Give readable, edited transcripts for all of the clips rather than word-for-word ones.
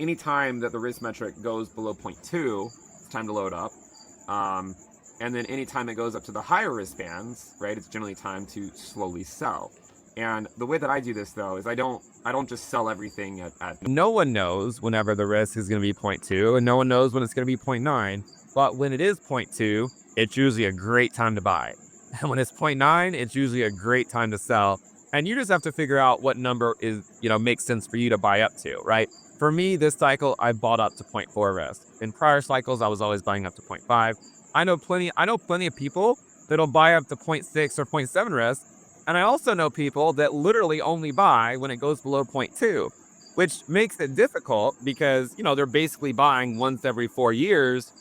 any time that the risk metric goes below 0.2, it's time to load up. And then anytime it goes up to the higher risk bands, right, it's generally time to slowly sell. And the way that I do this though is I don't just sell everything at no one knows whenever the risk is going to be 0.2, and no one knows when it's going to be 0.9. But when it is 0.2, it's usually a great time to buy. And when it's 0.9, it's usually a great time to sell. And you just have to figure out what number is, makes sense for you to buy up to, right? For me, this cycle, I bought up to 0.4 risk. In prior cycles, I was always buying up to 0.5. I know plenty of people that'll buy up to 0.6 or 0.7 risk. And I also know people that literally only buy when it goes below 0.2, which makes it difficult because, they're basically buying once every 4 years.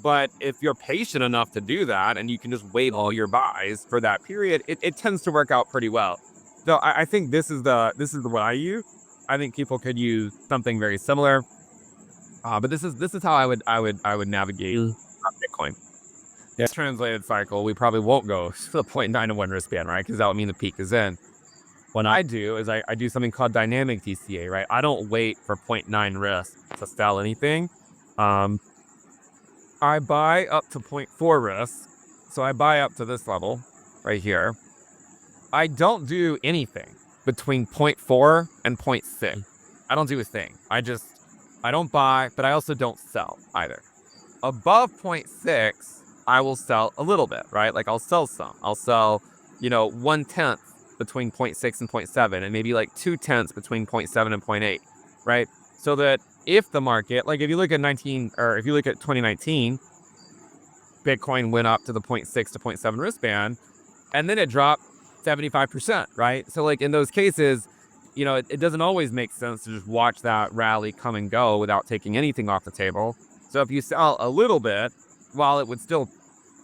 But if you're patient enough to do that and you can just wait all your buys for that period, it tends to work out pretty well. So I think this is what I use. I think people could use something very similar. But this is how I would navigate Bitcoin. This translated cycle, we probably won't go to the 0.9 to 1 risk band, right? Because that would mean the peak is in. What I do is I do something called dynamic DCA, right? I don't wait for 0.9 risk to sell anything. I buy up to 0.4 risk. So I buy up to this level right here. I don't do anything between 0.4 and 0.6. I don't do a thing. I don't buy, but I also don't sell either. Above 0.6, I will sell a little bit, right? Like I'll sell some. I'll sell, 1/10 between 0.6 and 0.7, and maybe like 2/10 between 0.7 and 0.8, right? So that if the market, like if you look at 2019, Bitcoin went up to the 0.6 to 0.7 risk band, and then it dropped 75%, right? So like in those cases, it doesn't always make sense to just watch that rally come and go without taking anything off the table. So if you sell a little bit, while it would still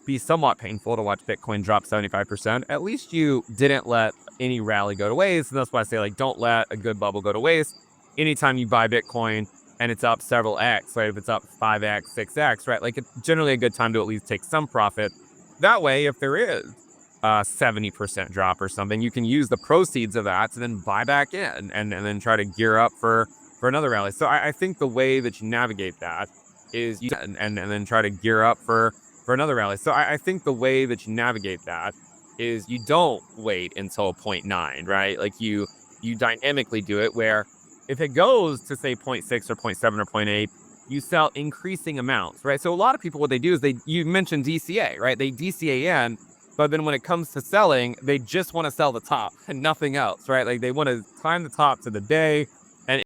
be somewhat painful to watch Bitcoin drop 75%, at least you didn't let any rally go to waste. And that's why I say, like, don't let a good bubble go to waste. Anytime you buy Bitcoin and it's up several X, right? If it's up 5X, 6X, right? Like, it's generally a good time to at least take some profit. That way, if there is a 70% drop or something, you can use the proceeds of that to then buy back in and then try to gear up for another rally. So I think the way that you navigate that is and then try to gear up for another rally. So I think the way that you navigate that is you don't wait until 0.9, right? Like you dynamically do it where if it goes to say 0.6 or 0.7 or 0.8, you sell increasing amounts, right? So a lot of people, what they do is you mentioned DCA, right? They DCA in, but then when it comes to selling, they just want to sell the top and nothing else, right? Like they want to time the top to the day